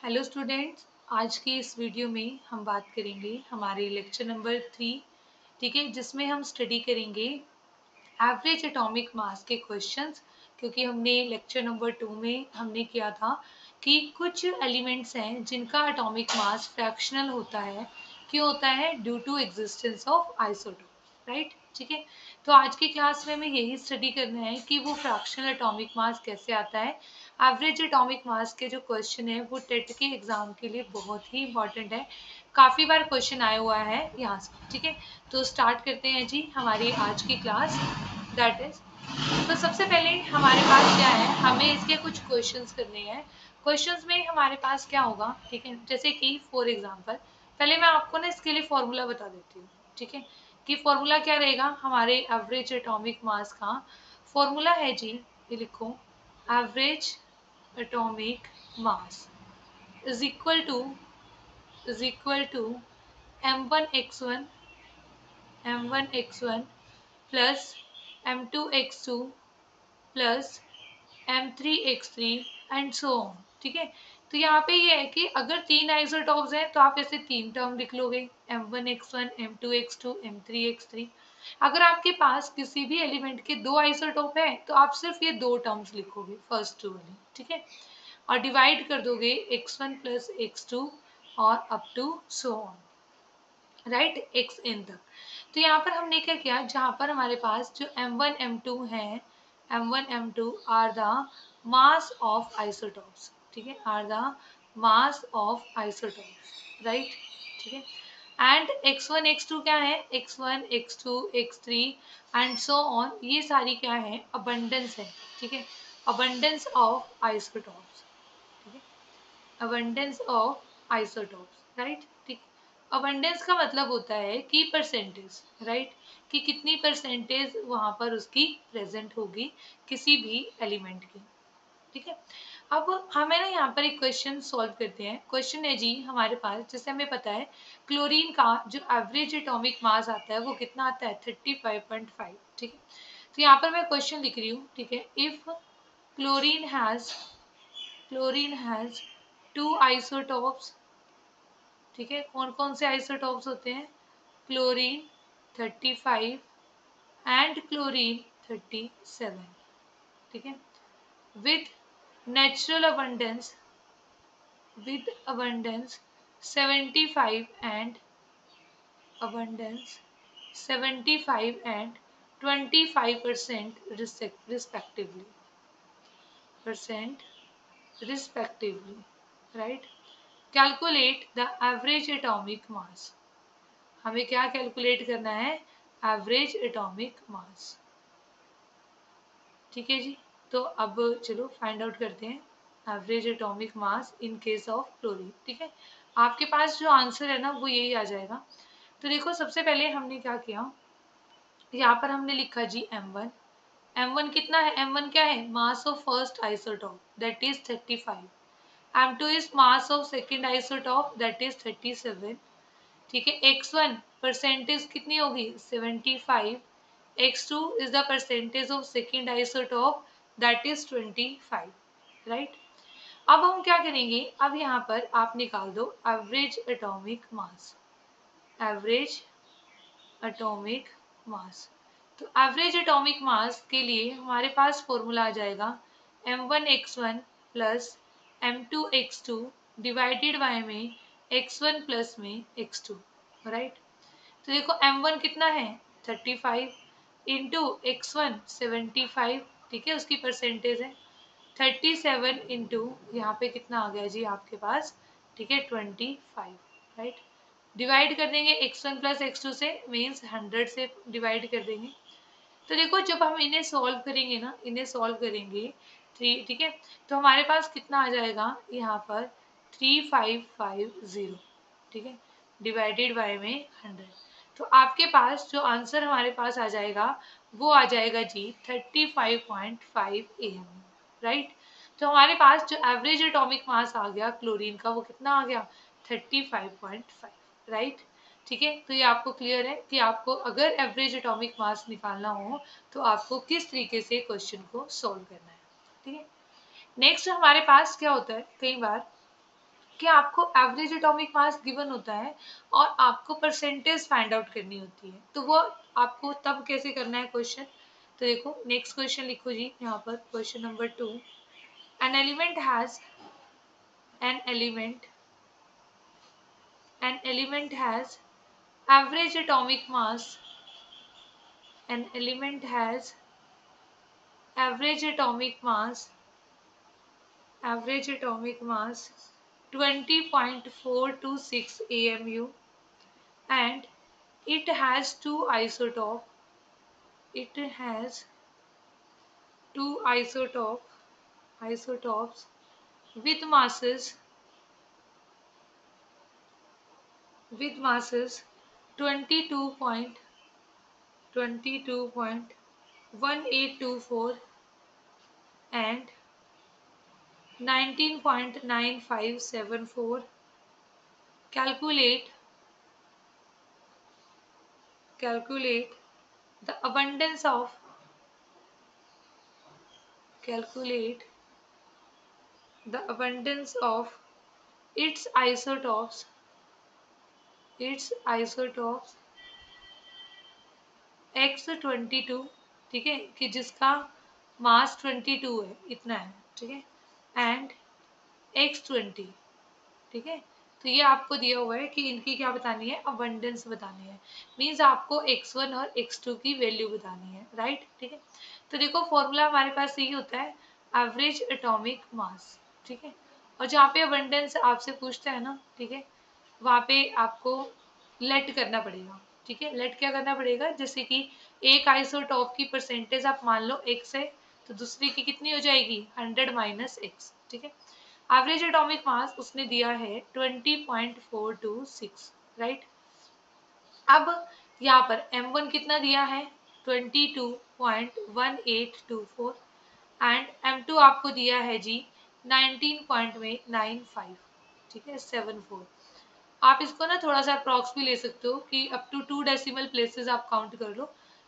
Hello students, आज की इस वीडियो में हम बात करेंगे हमारे लेक्चर नंबर 3, ठीक है, जिसमें हम स्टडी करेंगे एवरेज एटॉमिक मास के क्वेश्चंस। क्योंकि हमने लेक्चर नंबर 2 में हमने किया था कि कुछ एलिमेंट्स हैं जिनका एटॉमिक मास फ्रैक्शनल होता है। क्यों होता है? Due to existence of isotope, right. ठीक है, तो आज की क्लास में हमें यही स्टडी करना है कि वो फ्रैक्शनल एटॉमिक मास कैसे आता है। एवरेज एटॉमिक मास के जो क्वेश्चन है वो टेट के एग्जाम के लिए बहुत ही इंपॉर्टेंट है। काफ़ी बार क्वेश्चन आया हुआ है यहाँ से। ठीक है, तो स्टार्ट करते हैं जी हमारी आज की क्लास। दैट इज, तो सबसे पहले हमारे पास क्या है, हमें इसके कुछ क्वेश्चंस करने हैं। क्वेश्चंस में हमारे पास क्या होगा, ठीक है, जैसे कि फॉर एग्जांपल पहले मैं आपको ना इसके लिए फॉर्मूला बता देती हूँ। ठीक है, कि फॉर्मूला क्या रहेगा हमारे एवरेज एटॉमिक मास का। फॉर्मूला है जी, ये लिखो, average atomic mass is equal to m1x1 plus m2x2 plus m3x3 and so on. ठीक है, तो यहाँ पे ये है कि अगर तीन आइसोटॉप्स हैं तो आप ऐसे तीन टर्म लिख लोगे, m1x1 m2x2 m3x3। अगर आपके पास किसी भी एलिमेंट के दो आइसोटॉप हैं तो आप सिर्फ ये दो टर्म्स लिखोगे, फर्स्ट टू वाली। ठीक है, और डिवाइड कर दोगे x1 प्लस x2 और up to so on, right, x n तक। तो यहाँ पर हमने क्या किया, जहाँ पर हमारे पास जो m1 m2 है, m1 m2 are the mass of isotopes. ठीक है, are the mass of isotopes, right. ठीक है, एंड x1 x2 क्या है, x1 x2 x3 and so on, ये सारी क्या है, अबंडेंस है। ठीक है, अबंडेंस ऑफ आइसोटॉप्स। ठीक है, अबंडेंस ऑफ आइसोटॉप्स, राइट। ठीक, अबंडेंस का मतलब होता है कि परसेंटेज, राइट, कि कितनी परसेंटेज वहां पर उसकी प्रेजेंट होगी किसी भी एलिमेंट की। ठीक है, अब हमें ना यहाँ पर एक क्वेश्चन सॉल्व करते हैं। क्वेश्चन है जी हमारे पास, जैसे हमें पता है क्लोरीन का जो एवरेज एटॉमिक मास आता है वो कितना आता है, 35.5। ठीक है, तो यहाँ पर मैं क्वेश्चन लिख रही हूँ। ठीक है, if chlorine has two isotopes. ठीक है, कौन कौन से आइसोटॉप्स होते हैं, क्लोरीन 35 एंड क्लोरीन 37। ठीक है, with natural abundance 75 and abundance 75 and 25% respectively, right. Calculate the average atomic मास। हमें क्या कैलकुलेट करना है, एवरेज एटॉमिक मास। ठीक है जी, तो अब चलो फाइंड आउट करते हैं average atomic mass in case of chlorine. ठीक है, आपके पास जो आंसर है ना वो यही आ जाएगा। तो देखो, सबसे पहले हमने क्या किया, यहाँ पर हमने लिखा जी m1। m1 कितना है, m1 क्या है, mass of first isotope that is 35। m2 is mass of second isotope that is 37। ठीक है, x1 परसेंटेज कितनी होगी, 75। x2 is the percentage of second isotope that is 25, right. अब हम क्या करेंगे, अब यहाँ पर आप निकाल दो एवरेज एटॉमिक मास, एवरेज एटॉमिक मास। तो एवरेज एटॉमिक मास के लिए हमारे पास फॉर्मूला आ जाएगा m1x1 plus m2x2 divided by में x1 प्लस में x2, राइट। तो देखो m1 कितना है, 35 इंटू x1 75। ठीक है, उसकी परसेंटेज है 37 इंटू यहाँ पे कितना आ गया जी आपके पास, ठीक है, 25, राइट। डिवाइड कर देंगे x1 प्लस x2 से, मीन्स 100 से डिवाइड कर देंगे। तो देखो, जब हम इन्हें सॉल्व करेंगे ना, इन्हें सॉल्व करेंगे थ्री, ठीक है, तो हमारे पास कितना आ जाएगा यहाँ पर 3550। ठीक है, डिवाइडेड बाय में 100। तो आपके पास जो आंसर हमारे पास आ जाएगा वो आ जाएगा जी 35.5 am, राइट। तो हमारे पास जो एवरेज एटॉमिक मास आ गया क्लोरीन का वो कितना आ गया, 35.5, राइट। ठीक है, तो ये आपको क्लियर है कि आपको अगर एवरेज एटॉमिक मास निकालना हो तो आपको किस तरीके से क्वेश्चन को सॉल्व करना है। ठीक है, नेक्स्ट हमारे पास क्या होता है, कई बार कि आपको एवरेज एटॉमिक मास गिवन होता है और आपको परसेंटेज फाइंड आउट करनी होती है, तो वो आपको तब कैसे करना है क्वेश्चन। तो देखो नेक्स्ट क्वेश्चन लिखो जी यहाँ पर, question number 2। N element has an element N element has average atomic mass N element has average atomic mass average atomic mass 20.426 AMU and it has it has two isotopes with masses 22.1824 and 19.9574. calculate calculate the abundance of calculate the abundance of its isotopes X22, ठीक है, कि जिसका मास 22 है, इतना है, ठीक है, and X20, ठीक है। तो ये आपको दिया हुआ है कि इनकी क्या बतानी है, अबंडेंस बतानी है, मीन्स आपको x1 और x2 की वैल्यू बतानी है, राइट, ठीक है। तो देखो फॉर्मूला हमारे पास यही होता है, एवरेज एटॉमिक मास, ठीक है। और जहाँ पे अबंडेंस आपसे पूछता है ना, ठीक है, वहाँ पे आपको लेट करना पड़ेगा, ठीक है। लेट क्या करना पड़ेगा, जैसे कि एक आइसोटॉप की परसेंटेज आप मान लो x है, तो दूसरी की कितनी हो जाएगी 100 माइनस x, ठीक है। एवरेज एटॉमिक मास उसने दिया है 20.426, राइट। अब यहाँ पर m1 कितना दिया है 22.1824 एंड m2 आपको दिया है जी 19.95, ठीक है, 74। आप इसको ना थोड़ा सा अप्रॉक्स भी ले सकते हो कि अप टू 2 डेसिमल प्लेसेस आप काउंट कर लो,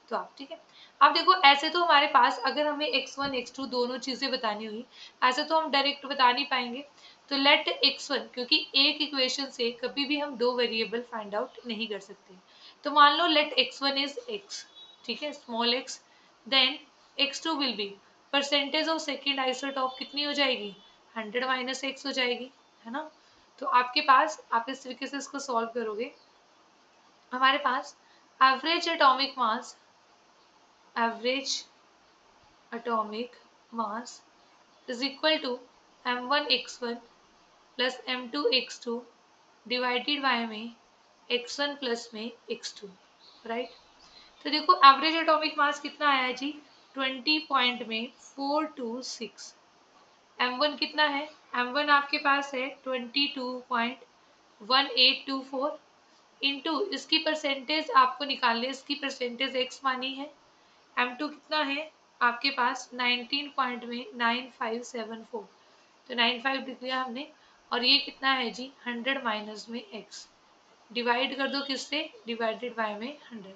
तो आप, ठीक है। अब देखो ऐसे तो हमारे पास अगर हमें x1 x2 दोनों चीजें बतानी हुई, ऐसे तो हम डायरेक्ट बता नहीं पाएंगे, तो लेट x1, क्योंकि एक इक्वेशन से कभी भी हम दो वेरिएबल फाइंड आउट नहीं कर सकते, तो मान लो लेट x1 इज x, ठीक है, small x, then x2 will be percentage of second isotope कितनी हो जाएगी 100 माइनस x हो जाएगी, है ना। तो आपके पास आप इस तरीके से इसको सॉल्व करोगे, हमारे पास average atomic mass is equal to m1 x1 plus m2 x2 divided by में x1 प्लस में x2, राइट। तो देखो एवरेज एटॉमिक मास कितना आया जी 20 पॉइंट में 426, m1 कितना है, m1 आपके पास है 22.1824 इंटू इसकी परसेंटेज आपको निकालने, इसकी परसेंटेज x मानी है, m2 कितना है आपके पास 19 पॉइंट में 9574, तो 95 लिख लिया हमने, और ये कितना है जी 100 माइनस में x, डिवाइड कर दो किससे, डिवाइडेड बाय में 100,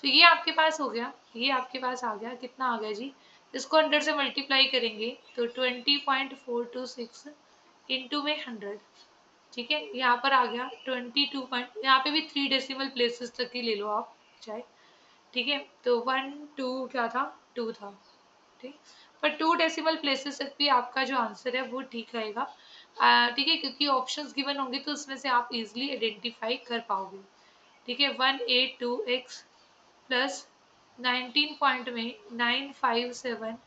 तो ये आपके पास हो गया, ये आपके पास आ गया, कितना आ गया जी, इसको 100 से मल्टीप्लाई करेंगे तो 20.426 इंटू में 100, ठीक है, यहाँ पर आ गया 22 पॉइंट, यहाँ पे भी 3 डेसिमल प्लेसेस तक ही ले लो आप चाहे, ठीक है, तो 1 2 क्या था 2 था, ठीक, पर 2 डेसिमल प्लेसेस तक भी आपका जो आंसर है वो ठीक रहेगा, ठीक है, क्योंकि ऑप्शंस गिवन होंगे तो उसमें से आप इजीली आइडेंटिफाई कर पाओगे, ठीक है। 182x प्लस 19 पॉइंट में 957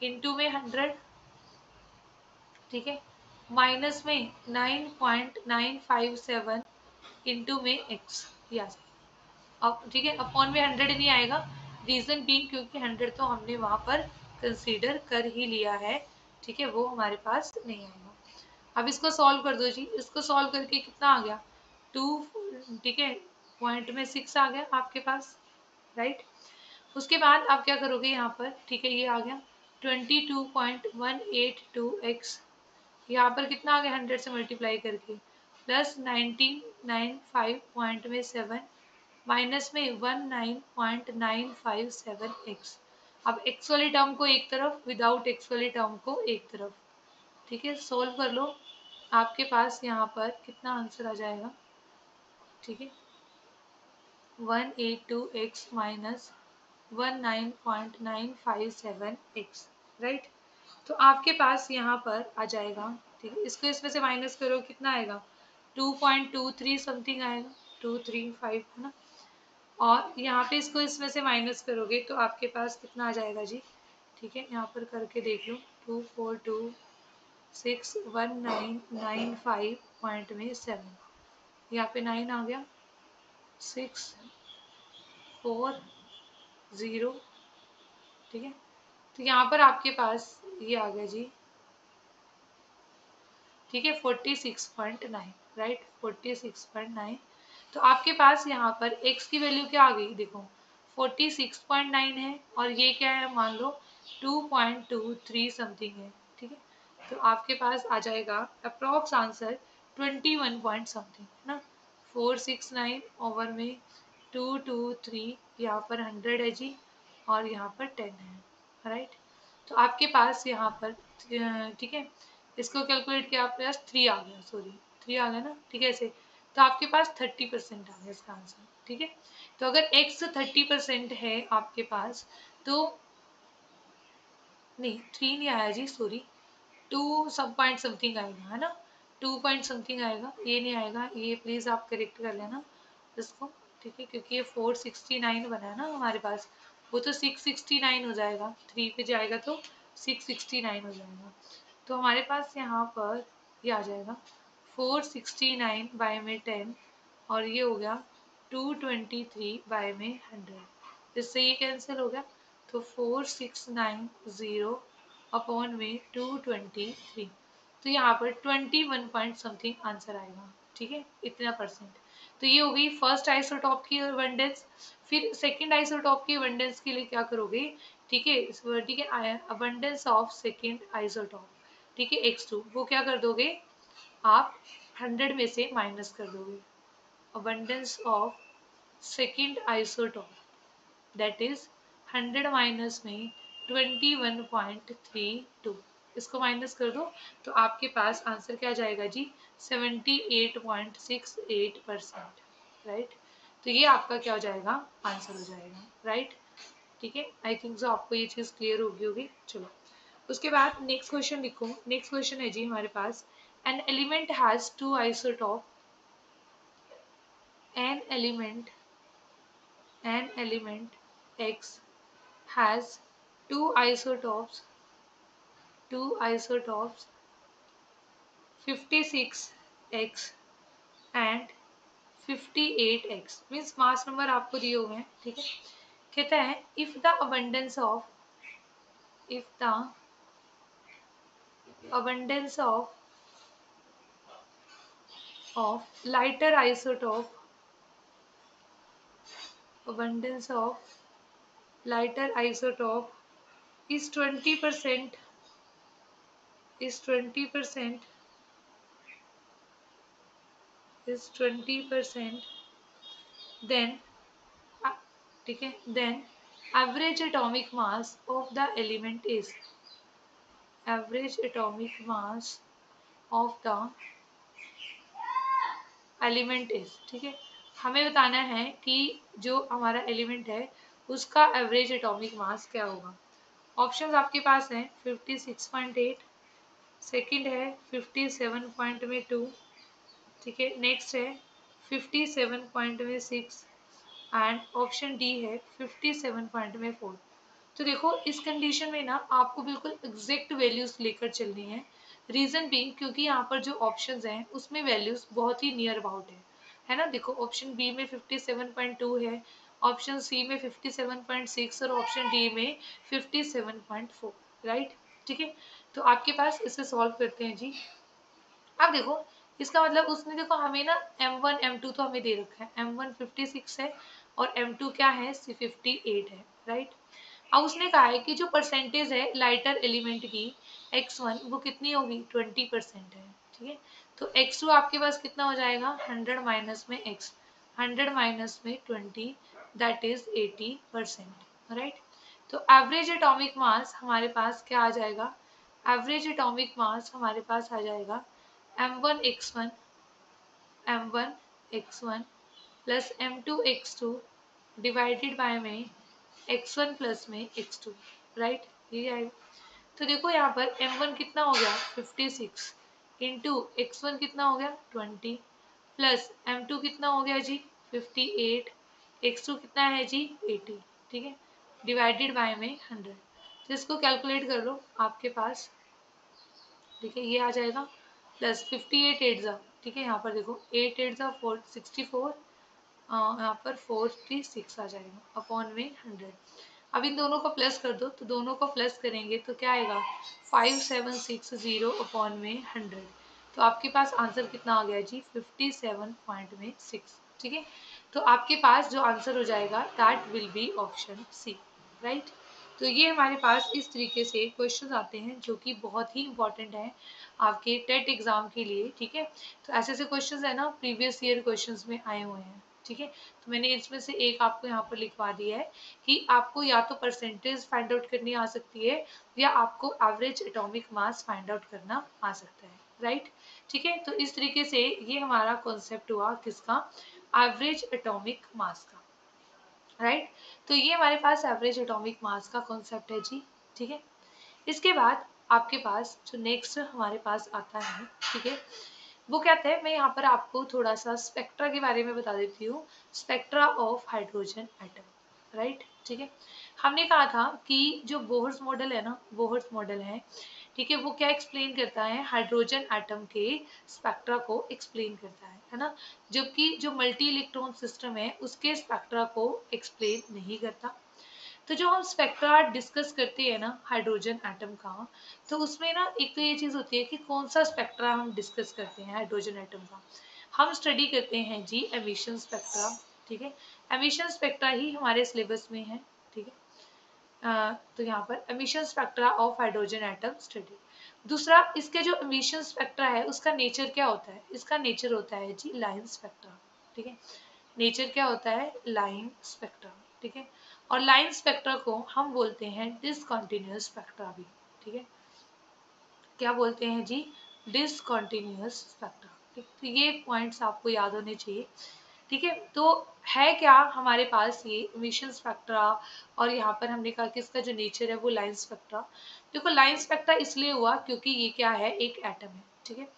इंटू में 100, ठीक है, माइनस में 9.957 इंटू में x, यस, अब ठीक है, अपॉन में 100 नहीं आएगा, रीजन बीइंग क्योंकि 100 तो हमने वहां पर कंसीडर कर ही लिया है, ठीक है, वो हमारे पास नहीं आएगा। अब इसको सॉल्व कर दो जी, इसको सॉल्व करके कितना आ गया 2, ठीक है, पॉइंट में 6 आ गया आपके पास, राइट। उसके बाद आप क्या करोगे यहाँ पर, ठीक है, ये आ गया 22.182x, यहाँ पर कितना आ गया 100 से मल्टीप्लाई करके, प्लस 1995.7 माइनस में 19.957x, अब x वाली टर्म को एक तरफ, विदाउट x वाली टर्म को एक तरफ, ठीक है, सोल्व कर लो, आपके पास यहाँ पर कितना आंसर आ जाएगा, ठीक है, 182x माइनस 19.957x, राइट। तो आपके पास यहाँ पर आ जाएगा, ठीक है, इसको इसमें से माइनस करो, कितना आएगा, 2.23 समथिंग आएगा, 235 है ना। और यहाँ पे इसको इसमें से माइनस करोगे तो आपके पास कितना आ जाएगा जी, ठीक है, यहाँ पर करके देख लो, 2426195 पॉइंट में 7, यहाँ पे 9 आ गया, 640, ठीक है। तो यहाँ पर आपके पास ये आ गया जी, ठीक है, 46.9, राइट, 46.9। तो आपके पास यहाँ पर x की वैल्यू क्या आ गई, देखो 46.9 है और ये क्या है, मान लो 2.23 समथिंग है, ठीक है। तो आपके पास आ जाएगा अप्रोक्स आंसर 21 पॉइंट समथिंग, है ना। 469 ओवर में 223, यहाँ पर 100 है जी और यहाँ पर 10 है, राइट। तो आपके पास यहाँ पर ठीक है, इसको कैलकुलेट किया, आपके पास 3 आ गया, सॉरी 3 आ गया ना, ठीक है, ऐसे। तो आपके पास 30% आ गया इसका आंसर, ठीक है। तो अगर x 30% है आपके पास, तो नहीं 3 नहीं आया जी, सॉरी 2 सब पॉइंट समथिंग आएगा, है ना, 2 पॉइंट समथिंग आएगा, ये नहीं आएगा, ये प्लीज आप करेक्ट कर लेना इसको, ठीक है, क्योंकि ये 469 बना है ना हमारे पास, वो तो 669 हो जाएगा, 3 पे जाएगा तो 669 हो जाएगा। तो हमारे पास यहाँ पर ये आ जाएगा 469 बाय में 10 और ये हो गया 223 बाय में 100, इससे ये कैंसिल हो गया। तो 4690 अपॉन में 223, तो यहाँ पर 21 पॉइंट समथिंग आंसर आएगा, ठीक है, इतना परसेंट। तो ये हो गई फर्स्ट आइसोटॉप की अबंडेंस। फिर सेकंड आइसोटॉप की अबंडेंस के लिए क्या करोगे, ठीक है, ठीक है, अबंडेंस ऑफ सेकंड आइसोटॉप, ठीक है, x2, वो क्या कर दोगे आप 100 में से माइनस कर दोगे, abundance of second isotope that is 100 minus में 21.32, इसको माइनस कर दो तो आपके पास आंसर क्या जाएगा जी, 78.68%, राइट। तो ये आपका क्या हो जाएगा, आंसर हो जाएगा, राइट, ठीक है। आई थिंक सो आपको ये चीज़ क्लियर होगी। चलो उसके बाद नेक्स्ट क्वेश्चन लिखो। नेक्स्ट क्वेश्चन है जी हमारे पास, an element has two isotope, an element x has two isotopes 56x and 58x, means mass number आपको दिए हुए हैं, ठीक है। कहता है if the abundance of lighter isotope abundance of lighter isotope is 20% is 20% is 20%, then ठीक है, then average atomic mass of the element is, average atomic mass of the element is, ठीक है, हमें बताना है कि जो हमारा एलिमेंट है उसका एवरेज एटॉमिक मास क्या होगा। ऑप्शंस आपके पास हैं 56.8, सेकंड है 57.2, ठीक है, नेक्स्ट है 57.6 एंड ऑप्शन डी है 57.4। तो देखो इस कंडीशन में ना आपको बिल्कुल एग्जैक्ट वैल्यूज लेकर चलनी रीजन भी क्योंकि यहाँ पर जो ऑप्शंस हैं उसमें वैल्यूज बहुत ही नियर अबाउट है ना। देखो ऑप्शन बी में 57.2 है, ऑप्शन सी में 57.6 और ऑप्शन डी में 57.4, राइट, ठीक है। तो आपके पास इसे सॉल्व करते हैं जी। अब देखो इसका मतलब उसने देखो हमें ना M1 M2 तो हमें दे रखा है, M1 56 है और M2 क्या है 58 है, राइट। अब उसने कहा है कि जो परसेंटेज है लाइटर एलिमेंट की x1 वो कितनी होगी 20% है, ठीक है। तो x2 आपके पास कितना हो जाएगा 100 माइनस में x, 100 माइनस में 20 दैट इज 80%, राइट। तो एवरेज एटॉमिक मास हमारे पास क्या आ जाएगा, एवरेज एटॉमिक मास हमारे पास आ जाएगा m1 plus m2 divided by में x1 प्लस में x2, राइट, ये आएगा। तो देखो यहाँ पर m1 कितना हो गया 56 इंटू x1 कितना हो गया 20 प्लस m2 कितना हो गया जी 58, x2 कितना है जी 80, ठीक है, डिवाइडेड बाय में 100। तो इसको कैलकुलेट कर लो आपके पास, ठीक है, ये आ जाएगा प्लस 58 एट ज़ा, ठीक है, यहाँ पर देखो 8 एट ज़ा 64, यहाँ पर 46 आ जाएगा अपॉन में 100। अब इन दोनों को प्लस कर दो, तो दोनों को प्लस करेंगे तो क्या आएगा 5760 अपॉन में 100। तो आपके पास आंसर कितना आ गया जी 57.6, ठीक है। तो आपके पास जो आंसर हो जाएगा that will be option C, right. तो ये हमारे पास इस तरीके से क्वेश्चंस आते हैं जो कि बहुत ही इंपॉर्टेंट है आपके टेट एग्जाम के लिए, ठीक है। तो ऐसे ऐसे क्वेश्चंस है ना प्रीवियस ईयर क्वेश्चंस में आए हुए हैं, ठीक है। तो मैंने इसमें से एक आपको यहाँ पर लिखवा दिया है कि आपको या तो परसेंटेज फाइंड आउट करनी आ सकती है या आपको average atomic mass find out करना आ सकता है, राइट, ठीक है। तो इस तरीके से ये हमारा कॉन्सेप्ट हुआ किसका, एवरेज एटॉमिक मास का, राइट। तो ये हमारे पास एवरेज एटॉमिक मास का कॉन्सेप्ट है जी, ठीक है। इसके बाद आपके पास जो नेक्स्ट हमारे पास आता है, ठीक है, वो कहते हैं, मैं यहाँ पर आपको थोड़ा सा स्पेक्ट्रा के बारे में बता देती हूँ, spectra of hydrogen atom, right, ठीक है। हमने कहा था कि जो बोहर्स मॉडल है ना, बोहर्स मॉडल है, ठीक है, वो क्या एक्सप्लेन करता है, हाइड्रोजन एटम के स्पेक्ट्रा को एक्सप्लेन करता है ना, जबकि जो मल्टी इलेक्ट्रॉन सिस्टम है उसके स्पेक्ट्रा को एक्सप्लेन नहीं करता। तो जो हम स्पेक्ट्रा डिस्कस करते हैं ना हाइड्रोजन एटम का, तो उसमें ना एक तो ये चीज़ होती है कि कौन सा स्पेक्ट्रा हम डिस्कस करते हैं हाइड्रोजन एटम का, हम स्टडी करते हैं जी एमिशन स्पेक्ट्रा, ठीक है। एमिशन स्पेक्ट्रा ही हमारे सिलेबस में है, ठीक है। तो यहाँ पर emission spectra of hydrogen atom study. दूसरा, इसके जो एमिशन स्पेक्ट्रा है उसका नेचर क्या होता है, इसका नेचर होता है जी लाइन स्पेक्ट्रा, ठीक है। नेचर क्या होता है, लाइन स्पेक्ट्रा, ठीक है। और लाइन स्पेक्ट्रा को हम बोलते हैं डिसकंटिन्यूअस स्पेक्ट्रा भी, ठीक है। क्या बोलते हैं जी, डिसकंटिन्यूअस स्पेक्ट्रा, ठीक। तो ये पॉइंट्स आपको याद होने चाहिए, ठीक है। तो है क्या हमारे पास ये एमिशन स्पेक्ट्रा, और यहाँ पर हमने कहा कि इसका जो नेचर है वो लाइन स्पेक्ट्रा। देखो लाइन स्पेक्ट्रा इसलिए हुआ क्योंकि ये क्या है, एक एटम है, ठीक है।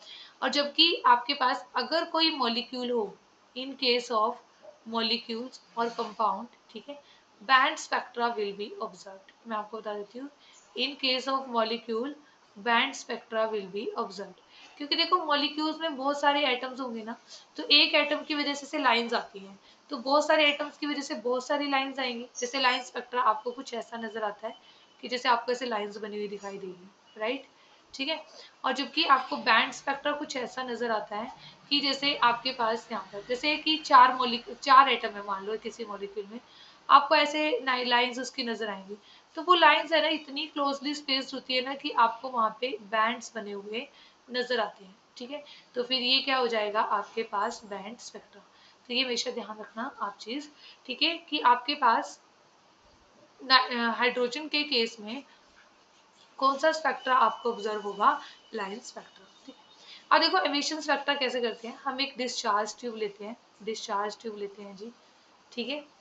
और जबकि आपके पास अगर कोई मॉलिक्यूल हो, इन केस ऑफ मॉलिक्यूल्स और कंपाउंड, ठीक है, band spectra will be observed. मैं आपको बता देती हूँ, in case of molecule band spectra will be observed, क्योंकि देखो मॉलिक्यूल्स में बहुत सारे एटम्स होंगे ना, तो एक एटम की वजह से लाइंस आती हैं, तो बहुत सारे एटम्स की वजह से बहुत सारी लाइंस आएंगी। जैसे लाइन स्पेक्ट्रा आपको कुछ ऐसा नजर आता है कि जैसे आपको ऐसे लाइंस बनी हुई दिखाई देगी, राइट, ठीक है। और जबकि आपको बैंड स्पेक्ट्रा कुछ ऐसा नजर आता है कि जैसे आपके पास यहाँ पर जैसे कि चार एटम है मान लो किसी मॉलिक्यूल में, आपको ऐसे लाइंस उसकी नजर आएंगी। तो वो लाइंस है ना इतनी क्लोजली स्पेस्ड होती है ना कि आपको वहाँ पे बैंड्स बने हुए नजर आते हैं, ठीक है। तो फिर ये क्या हो जाएगा आपके पास बैंड स्पेक्ट्रा। तो ये हमेशा ध्यान रखना आप चीज, ठीक है, कि आपके पास हाइड्रोजन के केस में कौन सा स्पेक्ट्रा आपको ऑब्जर्व होगा, लाइन स्पेक्ट्रा, ठीक है। अब देखो एमिशन स्पेक्ट्रा कैसे करते हैं, हम एक डिस्चार्ज ट्यूब लेते हैं, डिस्चार्ज ट्यूब लेते हैं जी, ठीक है।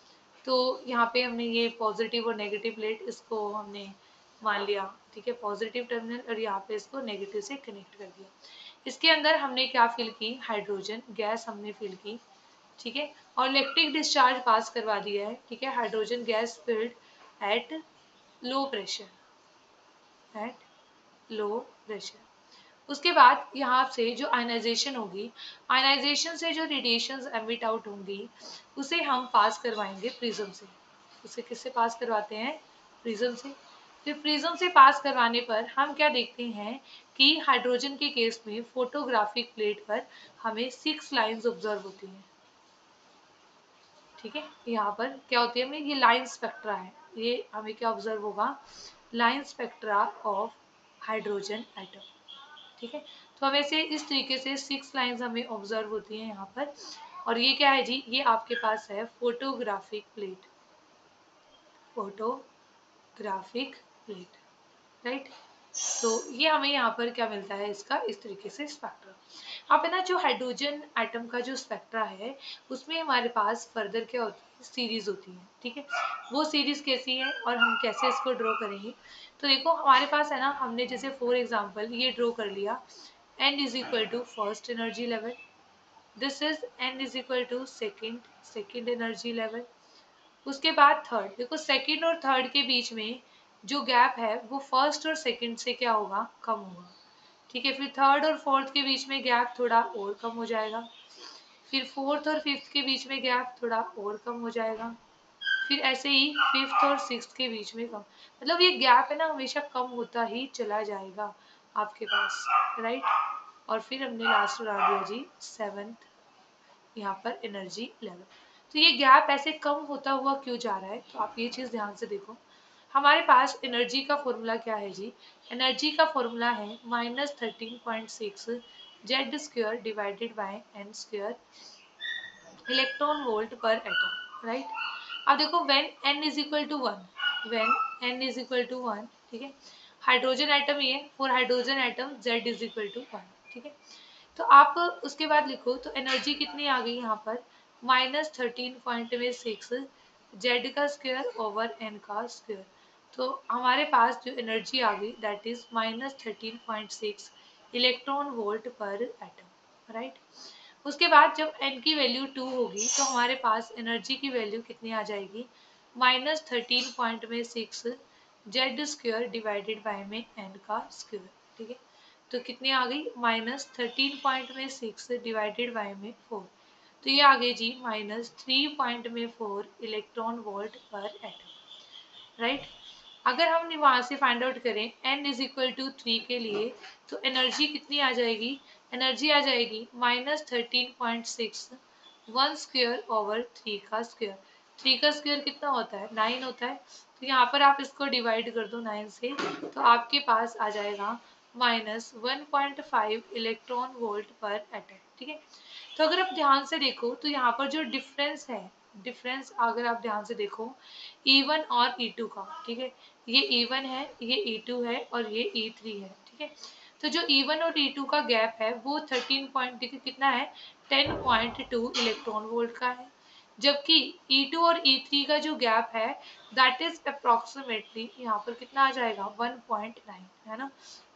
तो यहाँ पे हमने ये पॉजिटिव और नेगेटिव प्लेट इसको हमने मान लिया, ठीक है, पॉजिटिव टर्मिनल, और यहाँ पे इसको नेगेटिव से कनेक्ट कर दिया। इसके अंदर हमने क्या फिल की, हाइड्रोजन गैस हमने फिल की, ठीक है, और इलेक्ट्रिक डिस्चार्ज पास करवा दिया है, ठीक है, hydrogen gas filled at low pressure, at low pressure. उसके बाद यहाँ से जो आयनाइजेशन होगी, आयनाइजेशन से जो रेडिएशंस एमिट आउट होंगी उसे हम पास करवाएंगे प्रिज्म से। उसे किससे पास करवाते हैं, प्रिज्म से। फिर प्रिज्म से पास करवाने पर हम क्या देखते हैं कि हाइड्रोजन के केस में फोटोग्राफिक प्लेट पर हमें 6 लाइंस ऑब्जर्व होती हैं, ठीक है। यहाँ पर क्या होती है, हमें ये लाइन स्पेक्ट्रा है, ये हमें क्या ऑब्जर्व होगा, line spectra of hydrogen atom, ठीक है। तो हमें से इस तरीके से 6 लाइंस हमें ऑब्जर्व होती हैं यहाँ पर। और ये क्या है जी, ये आपके पास है photographic plate, photographic plate, right. तो ये हमें यहाँ पर क्या मिलता है इसका, इस तरीके से स्पेक्ट्रा। अब है ना जो हाइड्रोजन एटम का जो स्पेक्ट्रा है उसमें हमारे पास फर्दर क्या होती है, सीरीज होती है, ठीक है। वो सीरीज कैसी है और हम कैसे इसको ड्रॉ करेंगे, तो देखो हमारे पास है ना, हमने जैसे फॉर एग्जांपल ये ड्रॉ कर लिया, n is equal to first energy level, this is n is equal to second energy level, उसके बाद थर्ड। देखो सेकेंड और थर्ड के बीच में जो गैप है वो फर्स्ट और सेकेंड से क्या होगा, कम होगा, ठीक है। फिर थर्ड और फोर्थ के बीच में गैप थोड़ा और कम हो जाएगा, फिर फोर्थ और फिफ्थ के बीच में गैप थोड़ा और कम हो जाएगा, फिर ऐसे ही फिफ्थ और सिक्स्थ के बीच में कम, मतलब ये गैप है ना हमेशा कम होता ही चला जाएगा आपके पास, राइट। और फिर हमने लास्ट बना दिया जी सेवंथ यहाँ पर एनर्जी लेवल। तो ये गैप ऐसे कम होता हुआ क्यों जा रहा है, तो आप ये चीज ध्यान से देखो। हमारे पास एनर्जी का फॉर्मूला क्या है जी, एनर्जी का फॉर्मूला है -13.6 Z square divided by n square electron volt per atom, right. अब देखो when n is equal to 1, when n is equal to 1, ठीक है, हाइड्रोजन एटम ये for hydrogen atom z is equal to 1, ठीक है। तो आप उसके बाद लिखो तो एनर्जी कितनी आ गई यहाँ पर -13.6 जेड का स्क्वायर ओवर एन का स्क्वायर। तो हमारे पास जो एनर्जी आ गई that is -13.6 electron volt per atom, right. उसके बाद जब n की वैल्यू 2 होगी तो हमारे पास एनर्जी की वैल्यू कितनी आ जाएगी -13.6 जेड स्क्वायर डिवाइडेड बाय में n का स्क्वायर, ठीक है। तो कितनी आ गई -13.6 डिवाइडेड बाय में 4, तो ये आ गई जी -3.4 electron volt per atom, right. अगर हम वहां से फाइंड आउट करें n इज इक्वल टू 3 के लिए, तो एनर्जी कितनी आ जाएगी, एनर्जी आ जाएगी -13.6 1 स्क्वायर ओवर 3 का स्क्वायर। 3 का स्क्वायर कितना होता है, 9 होता है। तो यहाँ पर आप इसको डिवाइड कर दो 9 से, तो आपके पास आ जाएगा -1.5 इलेक्ट्रॉन वोल्ट पर एटम, ठीक है। तो अगर आप ध्यान से देखो तो यहाँ पर जो डिफरेंस है, डिफरेंस अगर आप ध्यान से देखो E1 और E2 का, ठीक है, ये E1 है, ये E2 है और ये E3 है, ठीक है। तो जो E1 और E2 का गैप है वो 13 पॉइंट कितना है 10.2 इलेक्ट्रॉन वोल्ट का है, जबकि E2 और E3 का जो गैप है दैट इज अप्रोक्सीमेटली यहाँ पर कितना आ जाएगा 1.9, है ना,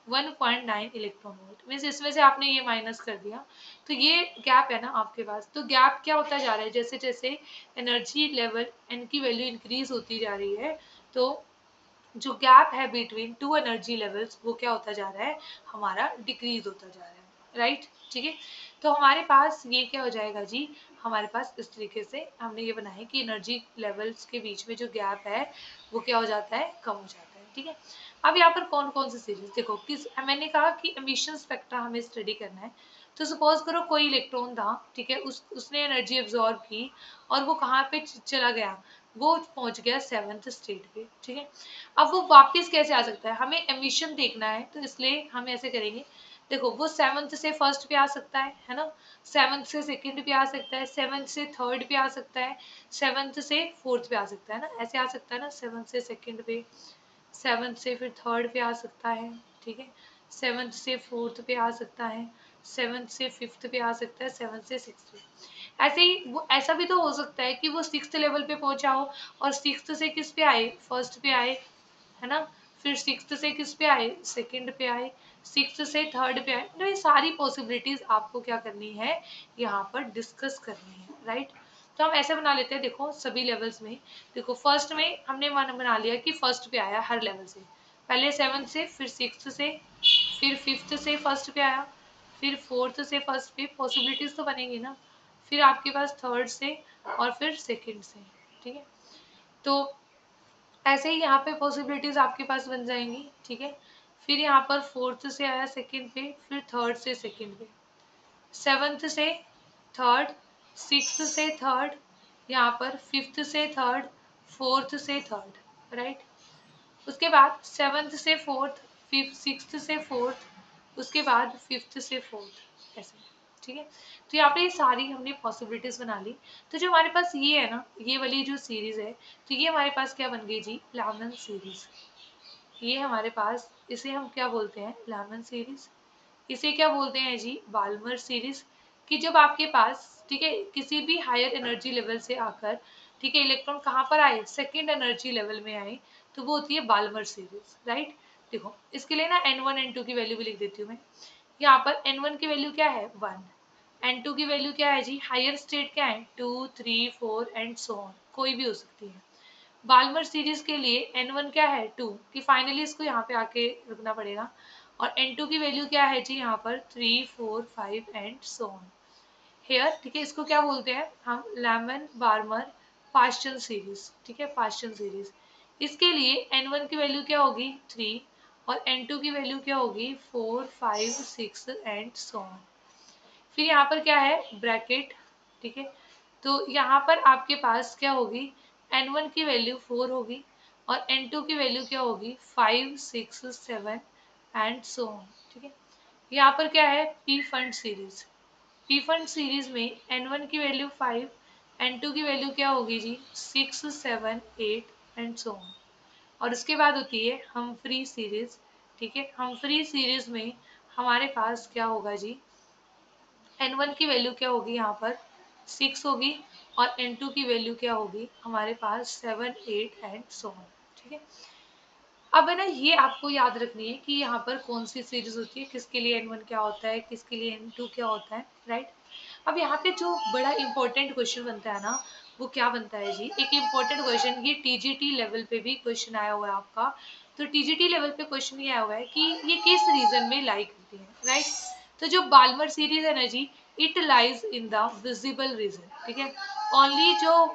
1.9 इलेक्ट्रॉन वोल्ट। मीन्स इसमें से आपने ये माइनस कर दिया, तो ये गैप है ना आपके पास। तो गैप क्या होता जा रहा है, जैसे जैसे एनर्जी लेवल एन की वैल्यू इंक्रीज होती जा रही है, तो जो गैप है बिटवीन टू एनर्जी लेवल्स वो क्या होता जा रहा है, हमारा डिक्रीज होता जा रहा है, राइट, ठीक है। तो हमारे पास ये क्या हो जाएगा जी, हमारे पास इस तरीके से हमने ये बनाया कि एनर्जी लेवल्स के बीच में जो गैप है वो क्या हो जाता है, कम हो जाता है, ठीक है। अब यहाँ पर कौन कौन सी सीरीज देखो, किस मैंने कहा कि एमिशन स्पेक्ट्रा हमें स्टडी करना है। तो सपोज करो कोई इलेक्ट्रॉन था, ठीक है, उसने एनर्जी एब्जॉर्ब की और वो कहाँ पे चला गया, वो पहुंच गया सेवंथ स्टेट पे, ठीक है। अब वो वापस कैसे आ सकता है, हमें एमिशन देखना है, तो इसलिए हम ऐसे करेंगे। देखो वो सेवंथ से फर्स्ट पे आ सकता है ना, सेवंथ से सेकंड पे आ सकता है, सेवंथ से थर्ड पे आ सकता है, सेवंथ से फोर्थ पे आ सकता है ना, ऐसे आ सकता है ना, सेवंथ से सेकंड पे, सेवंथ से फिर थर्ड पे आ सकता है, ठीक है, सेवंथ से फोर्थ पे आ सकता है, सेवंथ से फिफ्थ पे आ सकता है, सेवंथ से सिक्स्थ पे। ऐसे ही वो ऐसा भी तो हो सकता है कि वो सिक्स्थ लेवल पे पहुंचा हो और सिक्स्थ से किस पे आए, फर्स्ट पे आए, है ना, फिर सिक्स्थ से किस पे आए, सेकंड पे आए, सिक्स्थ से थर्ड पे आए। तो ये सारी पॉसिबिलिटीज आपको क्या करनी है, यहाँ पर डिस्कस करनी है, राइट। तो हम ऐसे बना लेते हैं, देखो सभी लेवल्स में, देखो फर्स्ट में हमने बना लिया कि फर्स्ट पे आया हर लेवल से, पहले सेवंथ से, फिर सिक्स्थ से, फिर फिफ्थ से फर्स्ट पे आया, फिर फोर्थ से फर्स्ट पे, पॉसिबिलिटीज तो बनेगी ना, फिर आपके पास थर्ड से और फिर सेकंड से, ठीक है। तो ऐसे ही यहाँ पे पॉसिबिलिटीज आपके पास बन जाएंगी, ठीक है। फिर यहाँ पर फोर्थ से आया सेकंड पे, फिर थर्ड से सेकंड पे, सेवंथ से थर्ड, सिक्स्थ से थर्ड, यहाँ पर फिफ्थ से थर्ड, फोर्थ से थर्ड, राइट। उसके बाद सेवंथ से फोर्थ, फिफ्थ सिक्स्थ से फोर्थ, उसके बाद फिफ्थ से फोर्थ, ऐसे, ठीक है। तो यहाँ पे सारी हमने पॉसिबिलिटीज बना ली। तो जो हमारे पास ये है ना, ये वाली जो सीरीज है, तो ये हमारे पास क्या बन गई जी, लामन सीरीज, ये हमारे पास, इसे हम क्या बोलते हैं, लेमन सीरीज। इसे क्या बोलते हैं जी, बाल्मर सीरीज। कि जब आपके पास, ठीक है, किसी भी हायर एनर्जी लेवल से आकर, ठीक है, इलेक्ट्रॉन कहाँ पर आए, सेकेंड एनर्जी लेवल में आए, तो वो होती है बाल्मर सीरीज, राइट। देखो इसके लिए ना N1 N2 की वैल्यू भी लिख देती हूँ मैं। यहाँ पर N1 की वैल्यू क्या है, 1। N2 की वैल्यू क्या है जी, हायर स्टेट क्या है, 2 3 4 एंड सो ऑन, कोई भी हो सकती है। बाल्मर सीरीज के लिए N1 क्या है, 2, कि फाइनली इसको यहाँ पे आके रुकना पड़ेगा। और N2 की वैल्यू क्या है जी, यहाँ पर 3 4 5 एंड सो ऑन हेयर, ठीक है। इसको क्या बोलते हैं हम, लेमन बार्मर पास्चन सीरीज, ठीक है, पास्चन सीरीज। इसके लिए N1 की वैल्यू क्या होगी, 3, और N2 की वैल्यू क्या होगी, 4 5 6 एंड सो ऑन। फिर यहाँ पर क्या है, ब्रैकेट, ठीक है। तो यहाँ पर आपके पास क्या होगी, N1 की वैल्यू 4 होगी, और N2 की वैल्यू क्या होगी, 5 6 7 एंड सो ऑन, ठीक है। यहाँ पर क्या है, P fund series. P fund series में N1 की वैल्यू 5, N2 की वैल्यू क्या होगी जी, 6 7 8 एंड सो ऑन। और उसके बाद होती है हमफ्री सीरीज, ठीक है। हमफ्री सीरीज में हमारे पास क्या होगा जी, N1 की वैल्यू क्या होगी, यहाँ पर 6 होगी, और N2 की वैल्यू क्या होगी हमारे पास 7 8 एंड सो ऑन, ठीक है। अब है ना, ये आपको याद रखनी है कि यहाँ पर कौन सी सीरीज होती है, किसके लिए N1 क्या होता है, किसके लिए N2 क्या होता है, राइट। अब यहाँ पे जो बड़ा इंपॉर्टेंट क्वेश्चन बनता है ना, वो क्या बनता है जी, एक इंपॉर्टेंट क्वेश्चन, ये टीजीटी लेवल पे भी क्वेश्चन आया हुआ है आपका। तो टीजीटी लेवल पे क्वेश्चन ये आया हुआ है कि ये किस रीजन में लाई करती है, राइट। तो जो बाल्मर सीरीज है ना जी, it lies in the visible region, ठीक है। ओनली जो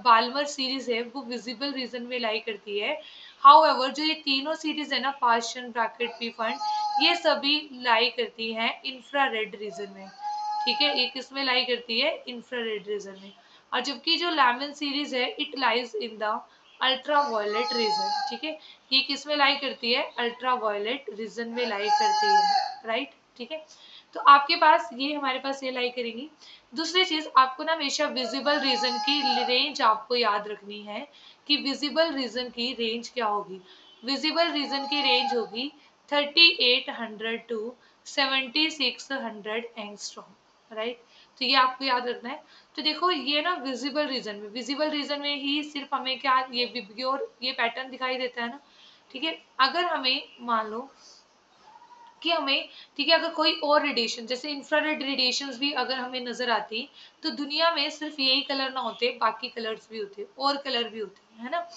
बाल्मर सीरीज है वो विजिबल रीजन में लाई करती है। हाउएवर जो ये तीनों सीरीज है ना, पास्चन ब्रैकेट पी फंड, ये सभी लाई करती हैं इंफ्रारेड रीजन में, ठीक है। ये किस में लाई करती है, इंफ्रारेड रीजन में। और जबकि जो लेमन सीरीज है, it lies in the ultraviolet region, ठीक है। ये किस में लाई करती है, अल्ट्रा वायलेट रीजन में लाई करती है, राइट, ठीक है। तो आपके पास ये, हमारे पास ये लाई करेंगी। दूसरी चीज, आपको ना हमेशा विजिबल रीजन की रेंज आपको याद रखनी है कि विजिबल रीजन की रेंज क्या होगी। विजिबल रीजन की रेंज होगी 3800 टू 7600 एंगस्ट्रॉम, राइट। तो ये आपको याद रखना है। तो देखो ये ना विजिबल रीजन में, विजिबल रीजन में ही सिर्फ हमें क्या, ये विब्ग्योर, ये पैटर्न दिखाई देता है ना, ठीक है। अगर हमें मान लो कि हमें, ठीक है, अगर कोई और रेडिएशन, जैसे इंफ्रारेड रेडिएशंस भी अगर हमें नजर आती, तो दुनिया में सिर्फ यही कलर ना होते, बाकी कलर्स भी होते, और कलर भी होते, है ना।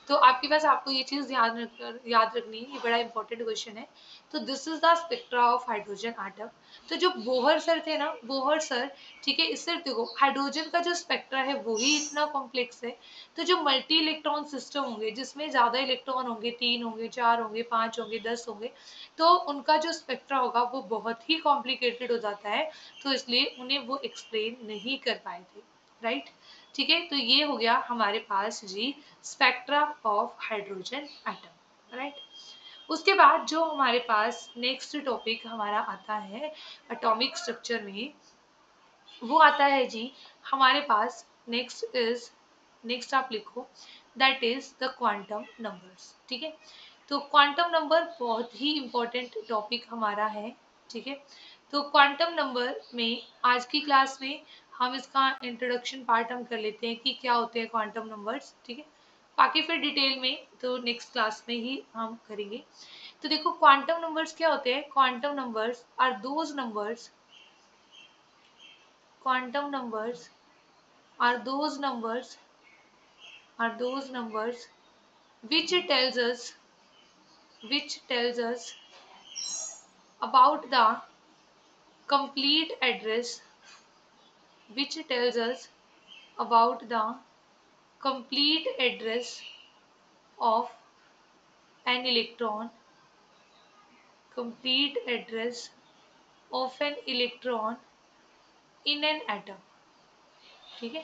तो आपके पास, आपको ये चीज याद रखनी है, ये बड़ा इंपॉर्टेंट क्वेश्चन है। तो this is the spectra of hydrogen atom. तो जो बोहर सर थे ना, बोहर सर, ठीक है, इससे देखो हाइड्रोजन का जो स्पेक्ट्रा है वो ही इतना कॉम्प्लेक्स है। तो जो मल्टी इलेक्ट्रॉन सिस्टम होंगे, जिसमें ज्यादा इलेक्ट्रॉन होंगे, 3 होंगे, 4 होंगे, 5 होंगे, 10 होंगे, तो उनका जो स्पेक्ट्रा होगा वो बहुत ही कॉम्प्लिकेटेड हो जाता है। तो इसलिए उन्हें वो एक्सप्लेन नहीं कर पाए थे, राइट, ठीक है। तो ये हो गया हमारे पास जी spectra of hydrogen atom, right. उसके बाद जो हमारे पास नेक्स्ट टॉपिक हमारा आता है एटॉमिक स्ट्रक्चर में, वो आता है जी हमारे पास, नेक्स्ट आप लिखो, that is the quantum numbers, ठीक है। तो क्वांटम नंबर बहुत ही इंपॉर्टेंट टॉपिक हमारा है, ठीक है। तो क्वांटम नंबर में आज की क्लास में हम इसका इंट्रोडक्शन पार्ट हम कर लेते हैं कि क्या होते हैं क्वांटम नंबर्स, ठीक है। बाकी फिर डिटेल में तो नेक्स्ट क्लास में ही हम करेंगे। तो देखो क्वांटम नंबर्स क्या होते हैं, quantum numbers are those numbers, quantum numbers are those numbers which tells us which tells us about the complete address which tells us about the complete address of an electron, complete address of an electron in an atom, ठीक है।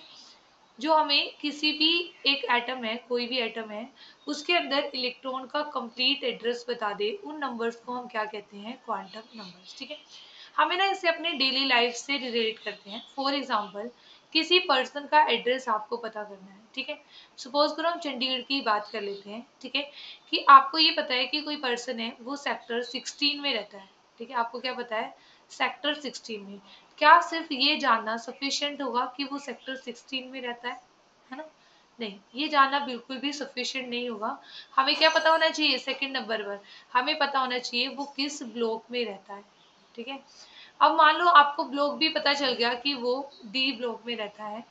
जो हमें किसी भी एक atom है, कोई भी एटम है, उसके अंदर इलेक्ट्रॉन का कंप्लीट एड्रेस बता दे, उन नंबर्स को हम क्या कहते हैं, क्वांटम नंबर्स, ठीक है। हमें ना इसे अपने डेली लाइफ से रिलेट करते हैं। फॉर एग्जांपल किसी पर्सन का एड्रेस आपको पता करना है, ठीक है। सपोज करो हम चंडीगढ़ की बात कर लेते हैं, ठीक है, कि आपको ये पता है कि कोई पर्सन है वो सेक्टर 16 में रहता है, ठीक है, आपको क्या पता है, सेक्टर 16 में। क्या सिर्फ ये जानना सफिशिएंट होगा कि वो सेक्टर 16 में रहता है ना? नहीं, ये जानना बिल्कुल भी सफिशिएंट नहीं होगा। हमें क्या पता होना चाहिए, सेकंड नंबर पर हमें पता होना चाहिए वो किस ब्लॉक में रहता है, ठीक है। अब मान लो आपको ब्लॉक भी पता चल गया कि वो डी ब्लॉक में रहता है,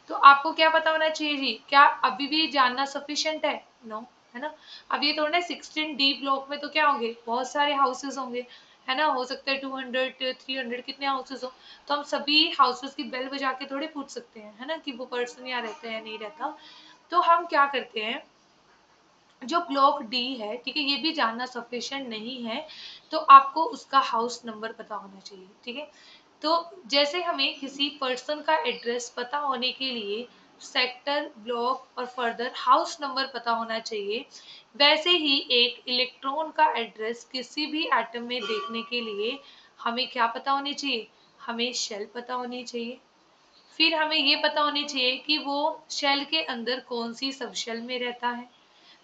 तो आपको क्या पता होना चाहिए जी, क्या अभी भी जानना सफिशिएंट है? नो, है ना। अब ये थोड़ा 16 डी ब्लॉक में तो क्या होंगे, बहुत सारे हाउसेस होंगे, है ना, हो सकता है 200 300 कितने हाउसेस हो, तो हम सभी हाउसेस की बेल बजा के थोड़ी पूछ सकते हैं, है ना, कि वो पर्सन यहाँ रहता है या नहीं रहता। तो हम क्या करते हैं, जो ब्लॉक डी है, ठीक है, ये भी जानना सफिशिएंट नहीं है, तो आपको उसका हाउस नंबर पता होना चाहिए, ठीक है। तो जैसे हमें किसी पर्सन का एड्रेस पता होने के लिए सेक्टर, ब्लॉक और फर्दर हाउस नंबर पता होना चाहिए, वैसे ही एक इलेक्ट्रॉन का एड्रेस किसी भी एटम में देखने के लिए हमें क्या पता होनी चाहिए, हमें शेल पता होनी चाहिए। फिर हमें ये पता होनी चाहिए कि वो शेल के अंदर कौन सी सब शेल में रहता है।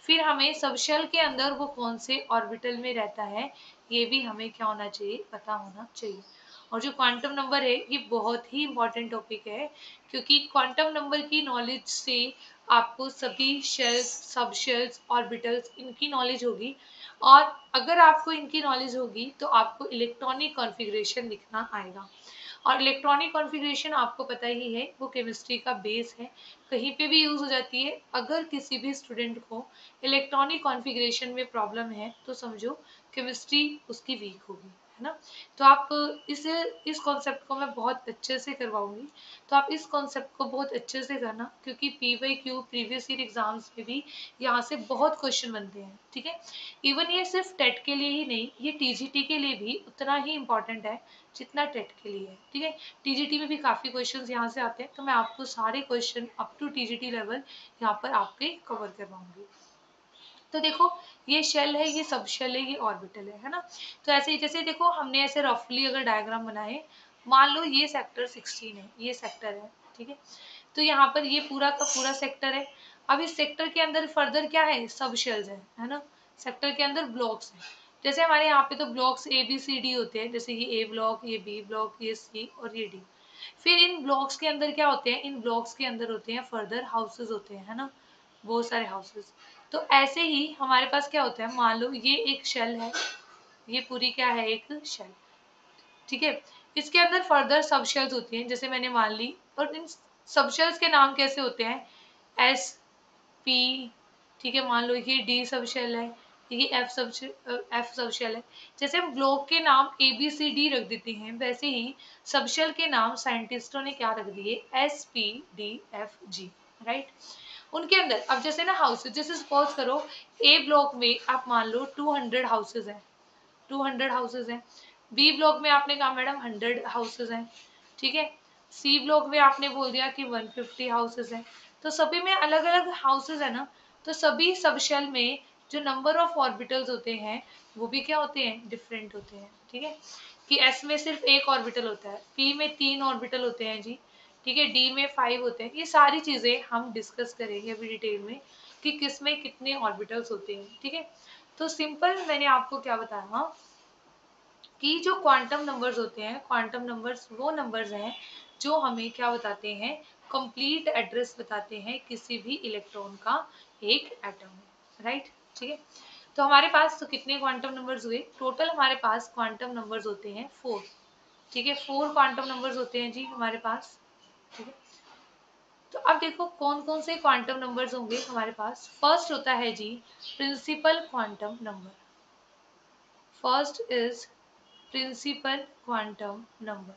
फिर हमें सब शेल के अंदर वो कौन से ऑर्बिटल में रहता है, ये भी हमें क्या होना चाहिए, पता होना चाहिए। और जो क्वांटम नंबर है ये बहुत ही इंपॉर्टेंट टॉपिक है, क्योंकि क्वांटम नंबर की नॉलेज से आपको सभी शेल्स, सब शेल्स, ऑर्बिटल्स, इनकी नॉलेज होगी। और अगर आपको इनकी नॉलेज होगी तो आपको इलेक्ट्रॉनिक कॉन्फ़िगरेशन लिखना आएगा। और इलेक्ट्रॉनिक कॉन्फ़िगरेशन आपको पता ही है, वो केमिस्ट्री का बेस है, कहीं पे भी यूज हो जाती है। अगर किसी भी स्टूडेंट को इलेक्ट्रॉनिक कॉन्फ़िगरेशन में प्रॉब्लम है तो समझो केमिस्ट्री उसकी वीक होगी, है ना। तो आप इस कॉन्सेप्ट को मैं बहुत अच्छे से करवाऊंगी, तो आप इस कॉन्सेप्ट को बहुत अच्छे से करना, क्योंकि PYQ प्रीवियस ईयर एग्जाम्स में भी यहाँ से बहुत क्वेश्चन बनते हैं, ठीक है। इवन ये सिर्फ टेट के लिए ही नहीं, ये TGT के लिए भी उतना ही इम्पोर्टेंट है जितना टेट के लिए है, ठीक है। TGT में भी काफी क्वेश्चंस यहाँ से आते हैं, तो मैं आपको सारे question up to TGT level यहाँ पर आपके कवर करवाऊंगी। तो देखो, ये शेल है, ये सब शेल है, ये ऑर्बिटल है ना। तो ऐसे ही जैसे देखो हमने ऐसे रफली अगर डायग्राम बनाए, मान लो ये सेक्टर 16 है, ये सेक्टर है, ठीक है। तो यहाँ पर ये पूरा का पूरा सेक्टर है। अब इस सेक्टर के अंदर फर्दर क्या है, सब शेल्स है ना। सेक्टर के अंदर ब्लॉक्स है, जैसे हमारे यहाँ पे तो ब्लॉक्स ABCD होते हैं, जैसे ये A ब्लॉक, ये B ब्लॉक, ये C और ये D। फिर इन ब्लॉक्स के अंदर क्या होते हैं, इन ब्लॉक्स के अंदर होते हैं फर्दर हाउसेज होते हैं, है ना, बहुत सारे हाउसेज। तो ऐसे ही हमारे पास क्या होता है, मान लो ये एक शेल है, ये पूरी क्या है, एक शेल, ठीक है। इसके अंदर फर्दर सब शेल्स होती हैं, जैसे मैंने मान ली, और इन सब शेल्स के नाम कैसे होते हैं, SP, ठीक है, मान लो ये D सब शेल है, ये F सब शेल है। जैसे हम ब्लॉक के नाम ABCD रख देते हैं, वैसे ही सब शेल के नाम साइंटिस्टों ने क्या रख दिए, SPDFG, राइट। उनके अंदर अब जैसे ना हाउसेज, जैसे सपोज करो A ब्लॉक में आप मान लो 200 हाउसेज हैं, 200 हाउसेज हैं। B ब्लॉक में आपने कहा मैडम 100 हाउसेज हैं, ठीक है। C ब्लॉक में आपने बोल दिया कि 150 हाउसेज हैं। तो सभी में अलग अलग हाउसेज है ना, तो सभी सब शेल में जो नंबर ऑफ ऑर्बिटल्स होते हैं वो भी क्या होते हैं, डिफरेंट होते हैं, ठीक है। कि S में सिर्फ एक ऑर्बिटल होता है, P में 3 ऑर्बिटल होते हैं जी, ठीक है, D में 5 होते हैं। ये सारी चीजें हम डिस्कस करेंगे अभी डिटेल में कि किस में कितने ऑर्बिटल्स होते हैं, ठीक है। तो सिंपल मैंने आपको क्या बताया कि जो क्वांटम नंबर्स होते हैं, क्वांटम नंबर्स वो नंबर्स हैं जो हमें क्या बताते हैं, कंप्लीट एड्रेस बताते हैं किसी भी इलेक्ट्रॉन का एक एटम में, राइट, ठीक है। तो हमारे पास तो कितने क्वांटम नंबर्स हुए, टोटल हमारे पास क्वांटम नंबर्स होते हैं 4, ठीक है, 4 क्वांटम नंबर्स होते हैं जी हमारे पास, ठीक है। तो अब देखो कौन कौन से क्वांटम नंबर्स होंगे हमारे पास। फर्स्ट होता है जी principal quantum number, first is principal quantum number,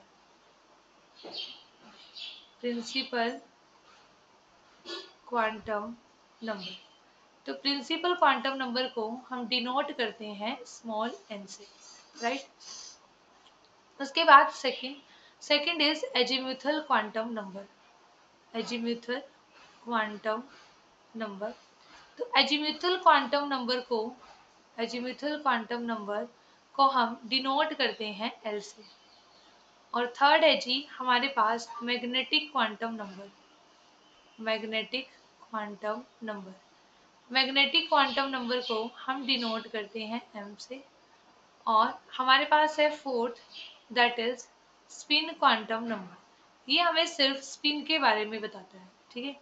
principal quantum number. तो प्रिंसिपल क्वांटम नंबर को हम डिनोट करते हैं स्मॉल n से, राइट। उसके बाद second is azimuthal quantum number, azimuthal quantum number. तो एजीम्यूथल क्वांटम नंबर को, एजीम्यूथल क्वांटम नंबर को हम डिनोट करते हैं L से, और थर्ड है जी हमारे पास magnetic quantum number. Magnetic quantum number, magnetic quantum number को हम डिनोट करते हैं m से। और हमारे पास है fourth, that is spin quantum number. ये हमें सिर्फ स्पिन के बारे में बताता है, ठीक है।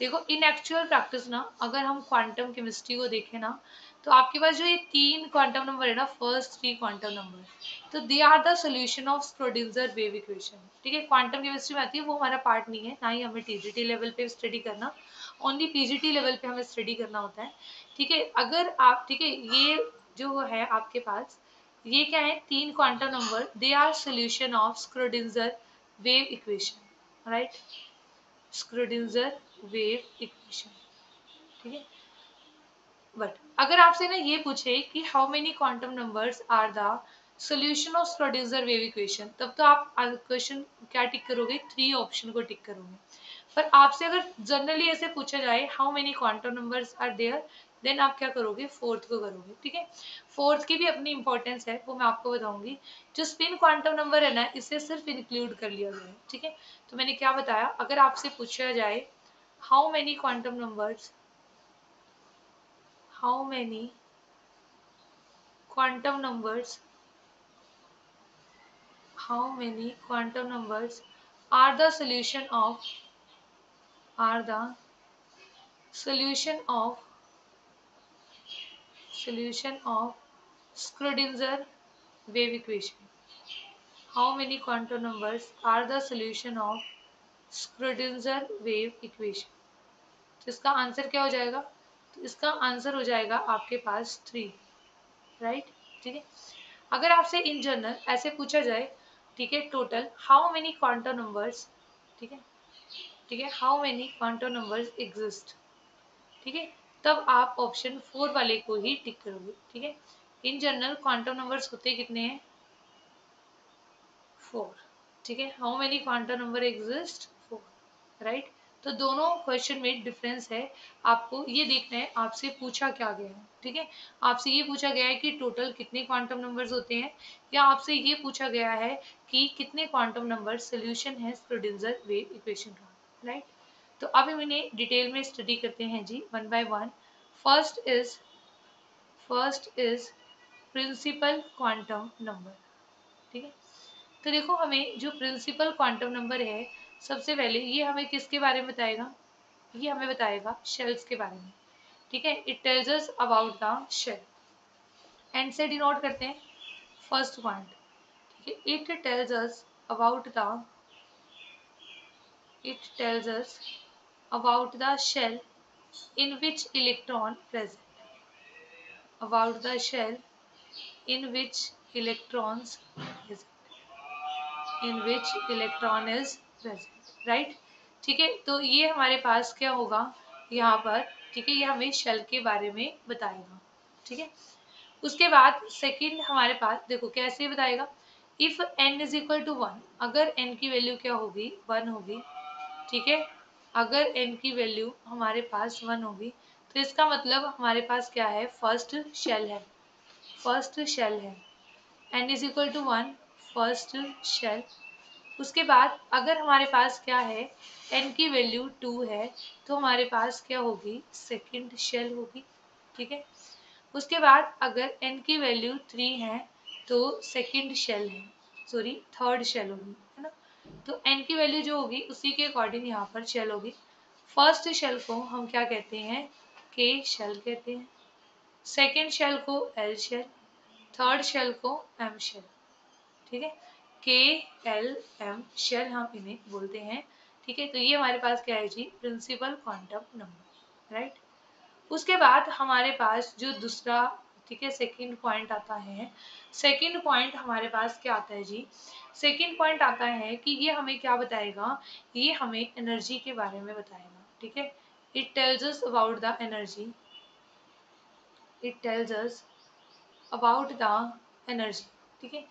देखो इन एक्चुअल प्रैक्टिस ना, अगर हम क्वांटम केमिस्ट्री को देखें ना, तो आपके पास जो ये तीन क्वांटम नंबर है ना, फर्स्ट थ्री क्वांटम नंबर, तो they are the solution of Schrodinger wave equation, ठीक है। क्वांटम केमिस्ट्री में आती है, वो हमारा पार्ट नहीं है, ना ही हमें टीजीटी लेवल पे स्टडी करना, ओनली पीजीटी लेवल पे हमें स्टडी करना होता है, ठीक है। अगर आप, ठीक है, ये जो है आपके पास, ये क्या है, तीन quantum number, they are solution of Schrodinger wave equation, right, Schrodinger wave equation, ठीक है। बट अगर आपसे ना ये पूछे कि how many quantum numbers are the solution of Schrodinger wave equation, तब तो आप क्वेश्चन क्या टिक करोगे, थ्री ऑप्शन को टिक करोगे। पर आपसे अगर जनरली ऐसे पूछा जाए how many quantum numbers are there, then आप क्या करोगे, फोर्थ को करोगे, ठीक है। फोर्थ की भी अपनी इंपॉर्टेंस है, वो मैं आपको बताऊंगी। जो स्पिन क्वांटम नंबर है ना, इसे सिर्फ इंक्लूड कर लिया गया है, ठीक है। तो मैंने क्या बताया, अगर आपसे पूछा जाए how many quantum numbers, how many quantum numbers, how many quantum numbers are the solution of, are the solution of, solution of Schrodinger wave equation, how many quantum numbers are the solution of Schrodinger wave equation। तो इसका answer क्या हो जाएगा, तो इसका answer हो जाएगा आपके पास थ्री, राइट, ठीक है। अगर आपसे इन जनरल ऐसे पूछा जाए, ठीक है, total how many quantum numbers, ठीक है, ठीक है, how many quantum numbers exist, ठीक है, तब आप ऑप्शन फोर वाले को ही टिक करोगे, ठीक है। इन जनरल क्वांटम नंबर्स होते कितने हैं, फोर, ठीक है। How many quantum number exist, four, right. तो दोनों क्वेश्चन में डिफरेंस है, आपको ये देखना है आपसे पूछा क्या गया है, ठीक है। आपसे ये पूछा गया है कि टोटल कितने क्वांटम नंबर्स होते हैं, या आपसे ये पूछा गया है कि कितने क्वांटम नंबर सोल्यूशन है स्क्रोडिंगर वेव इक्वेशन का, राइट। तो अब हम इन्हें डिटेल में स्टडी करते हैं जी, one by one. First is principal quantum number, ठीक है। तो देखो हमें जो प्रिंसिपल क्वांटम नंबर है, सबसे पहले ये हमें किसके बारे में बताएगा, ये हमें बताएगा शेल्स के बारे में, ठीक है। It tells us about the shell, n से डिनोट करते हैं फर्स्ट पॉइंट, ठीक है। It tells us about the shell in which electron present, about the shell in which electrons present, in which electron is present, right, ठीक है। तो ये हमारे पास क्या होगा यहाँ पर, ठीक है, ये हमें शेल के बारे में बताएगा, ठीक है। उसके बाद सेकंड हमारे पास देखो कैसे बताएगा, if n is equal to one, अगर n की वैल्यू क्या होगी, वन होगी, ठीक है। अगर n की वैल्यू हमारे पास वन होगी, तो इसका मतलब हमारे पास क्या है, फर्स्ट शेल है, फर्स्ट शेल है, n is equal to one, first shell. उसके बाद अगर हमारे पास क्या है, n की वैल्यू टू है, तो हमारे पास क्या होगी, सेकंड शेल होगी, ठीक है। उसके बाद अगर n की वैल्यू थ्री है, तो सेकंड शेल है, सॉरी थर्ड शेल होगी, है ना। तो n की वैल्यू जो होगी उसी के अकॉर्डिंग यहाँ पर शेल होगी। फर्स्ट शेल को हम क्या कहते हैं, के शेल कहते हैं, सेकेंड शेल को एल शेल, थर्ड शेल को एम शेल, ठीक है। के एल एम शेल हम इन्हें बोलते हैं, ठीक है। तो ये हमारे पास क्या है जी, प्रिंसिपल क्वांटम नंबर, राइट। उसके बाद हमारे पास जो दूसरा, ठीक है, सेकंड पॉइंट आता है, सेकंड पॉइंट हमारे पास क्या आता है जी, सेकंड पॉइंट आता है कि ये हमें क्या बताएगा, ये हमें एनर्जी के बारे में बताएगा, ठीक है। It tells us about the energy, it tells us about the energy, ठीक है।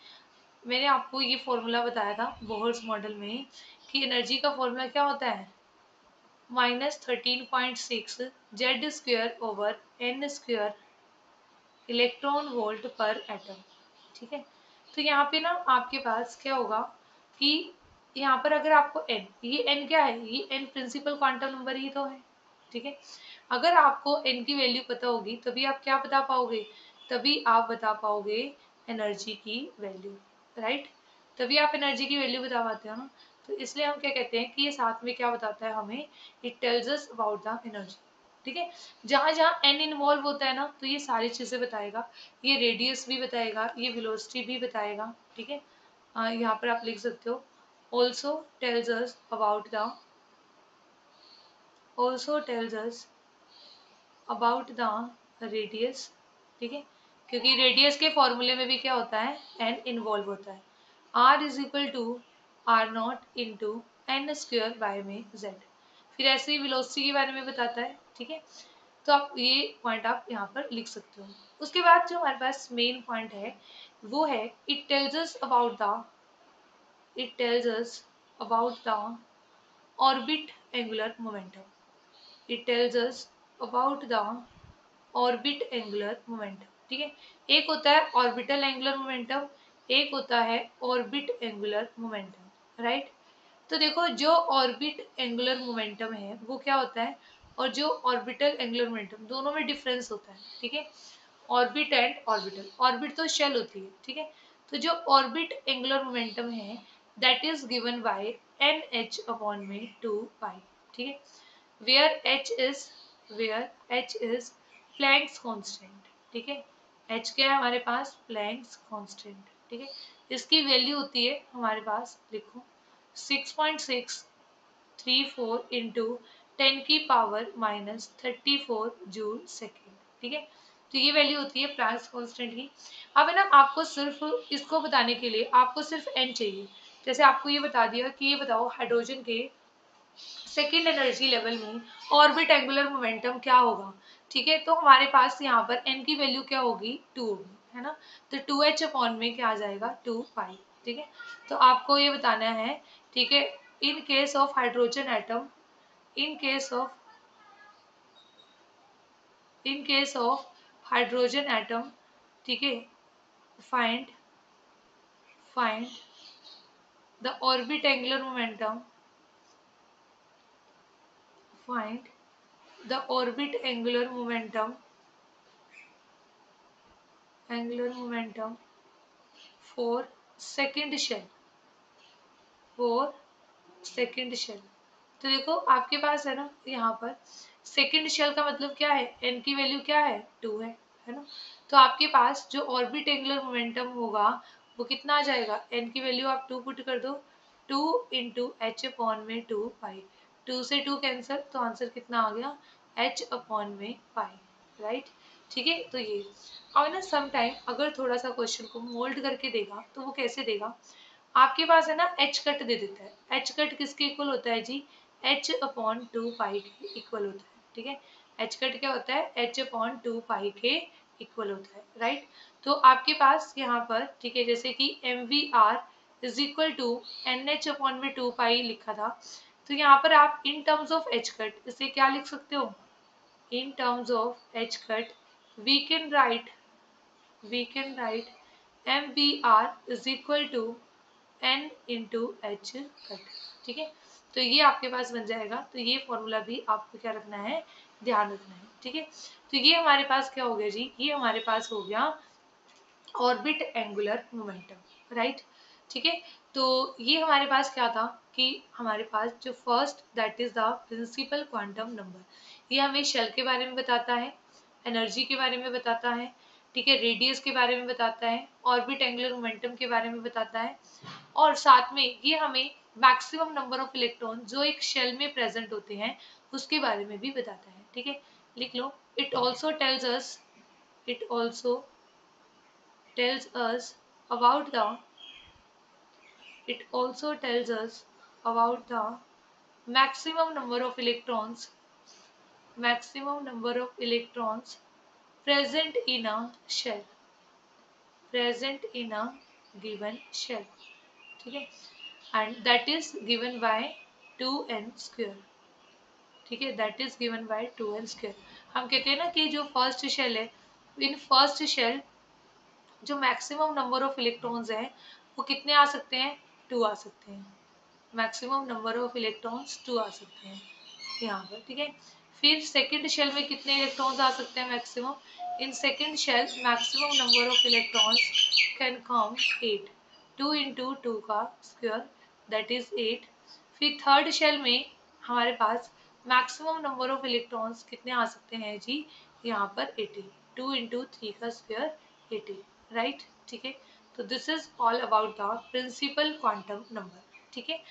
मैंने आपको ये फॉर्मूला बताया था बोहर्स मॉडल में कि एनर्जी का फॉर्मूला क्या होता है, -13.6 Z square over n square electron volt per atom, ठीक है। तो यहाँ पे ना आपके पास क्या होगा, कि यहाँ पर अगर आपको n, ये n क्या है, ये n प्रिंसिपल क्वांटम नंबर ही तो है, ठीक है। अगर आपको n की वैल्यू पता होगी तभी आप क्या बता पाओगे, तभी आप बता पाओगे एनर्जी की वैल्यू, राइट। तभी आप एनर्जी की वैल्यू बता पाते हो ना। तो इसलिए हम क्या कहते हैं कि ये साथ में क्या बताता है हमें, it tells us about the energy, ठीक है। जहाँ जहाँ n इन्वॉल्व होता है ना तो ये सारी चीजें बताएगा, ये रेडियस भी बताएगा, ये वेलोसिटी भी बताएगा, ठीक है। यहाँ पर आप लिख सकते हो also tells us about the also tells us about the radius, ठीक है, क्योंकि रेडियस के फॉर्मूले में भी क्या होता है, n इन्वॉल्व होता है। r is equal to r naught into n square by में z, फिर ऐसे ही वेलोसिटी के बारे में बताता है, ठीक है। तो आप ये पॉइंट आप यहाँ पर लिख सकते हो। उसके बाद जो हमारे पास मेन पॉइंट है वो है it tells us about the orbit angular momentum, it tells us about the orbit angular momentum, ठीक है। एक होता है ऑर्बिटल एंगुलर मोमेंटम, एक होता है ऑर्बिट एंगुलर मोमेंटम, राइट। तो देखो जो ऑर्बिट एंगुलर मोमेंटम है वो क्या होता है, और जो ऑर्बिटल एंगुलर मोमेंटम, दोनों में डिफरेंस होता है, ठीक है। ऑर्बिट एंड ऑर्बिटल, ऑर्बिट तो शेल होती है, ठीक है। तो जो ऑर्बिट एंगुलर मोमेंटम है that is given by n h upon में 2 पाई, ठीक है। Where h is Planck's constant, ठीक है। एच क्या है हमारे पास, प्लैंक्स कांस्टेंट, ठीक है। इसकी वैल्यू होती है हमारे पास, लिखो 6.634 इंटू 10⁻⁻34 जूल सेकेंड, ठीक है। तो ये वैल्यू होती है प्लैंक्स कांस्टेंट की। अब है ना, आपको सिर्फ इसको बताने के लिए आपको सिर्फ n चाहिए। जैसे आपको ये बता दिया कि ये बताओ हाइड्रोजन के सेकेंड एनर्जी लेवल में ऑर्बिट एंगुलर मोमेंटम क्या होगा, ठीक है। तो हमारे पास यहाँ पर n की वैल्यू क्या होगी, 2 होगी, है ना। तो 2h अपॉन में क्या आ जाएगा, 2 पाई, ठीक है। तो आपको ये बताना है, ठीक है। In case of hydrogen atom, in case of hydrogen atom, ठीक है, find the orbit angular momentum, find the orbit angular momentum for second shell, for second shell। तो देखो आपके पास है ना यहाँ पर सेकेंड शेल का मतलब क्या है, n की वैल्यू क्या है, 2 है ना। तो आपके पास जो ऑर्बिट एंगुलर मोमेंटम होगा वो कितना आ जाएगा, n की वैल्यू आप 2 पुट कर दो, 2 इंटू एच अपॉन में 2 पाई, 2 से 2 कैंसिल, तो आंसर कितना आ गया, h अपॉन में पाई, राइट, ठीक है। तो ये और ना सम टाइम अगर थोड़ा सा क्वेश्चन को मोल्ड करके देगा तो वो कैसे देगा, आपके पास है ना एच कट दे देता है। एच कट किसके इक्वल होता है जी, एच अपॉन 2 पाई के इक्वल होता है, ठीक है। एच कट क्या होता है, एच अपॉन 2 पाई के इक्वल होता है, राइट। तो आपके पास यहाँ पर, ठीक है, जैसे कि m v r is equal to n h upon में 2 पाई लिखा था, तो यहाँ पर आप in terms of h cut इसे क्या लिख सकते हो, in terms of h cut we can write m v r is equal to n into h cut, ठीक है। तो ये आपके पास बन जाएगा। तो ये फॉर्मूला भी आपको क्या रखना है, ध्यान रखना है, ठीक है। तो ये हमारे पास क्या हो गया जी, ये हमारे पास हो गया ऑर्बिट एंगुलर मोमेंटम, राइट, ठीक है। तो ये हमारे पास क्या था कि हमारे पास जो first that is the principal quantum number, ये हमें शेल के बारे में बताता है, एनर्जी के बारे में बताता है, ठीक है, रेडियस के बारे में बताता है, ऑर्बिट एंगुलर मोमेंटम के बारे में बताता है, और साथ में ये हमें मैक्सिमम नंबर ऑफ इलेक्ट्रॉन जो एक शेल में प्रेजेंट होते हैं उसके बारे में भी बताता है, ठीक है। लिख लो, it also tells us it also tells us about the it also tells us about the maximum number of electrons present in a shell, present in a given shell, ठीक है, and that is given by 2n square, ठीक है, that is given by 2n square। हम कहते हैं ना कि जो फर्स्ट शेल है, इन फर्स्ट शेल जो मैक्सिमम नंबर ऑफ इलेक्ट्रॉन्स हैं वो कितने आ सकते हैं, 2 आ सकते हैं, मैक्सिमम नंबर ऑफ इलेक्ट्रॉन्स 2 आ सकते हैं यहाँ पर, ठीक है। फिर सेकंड शेल में कितने इलेक्ट्रॉन्स आ सकते हैं maximum? In second shell maximum number of electrons can come 8, 2 into 2 का स्क्वायर दैट इज 8। फिर थर्ड शेल में हमारे पास मैक्सिमम नंबर ऑफ इलेक्ट्रॉन्स कितने आ सकते हैं जी? यहाँ पर 80, 2 इंटू 3 का स्क्वायर 80, राइट, ठीक है। तो this is all about the principal quantum number, ठीक है।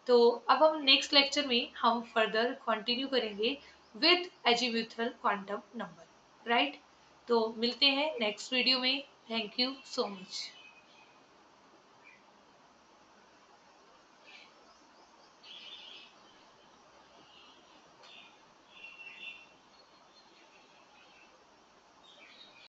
तो अब हम नेक्स्ट लेक्चर में हम फर्दर कंटिन्यू करेंगे with azimuthal quantum number, right. तो मिलते हैं नेक्स्ट वीडियो में। Thank you so much.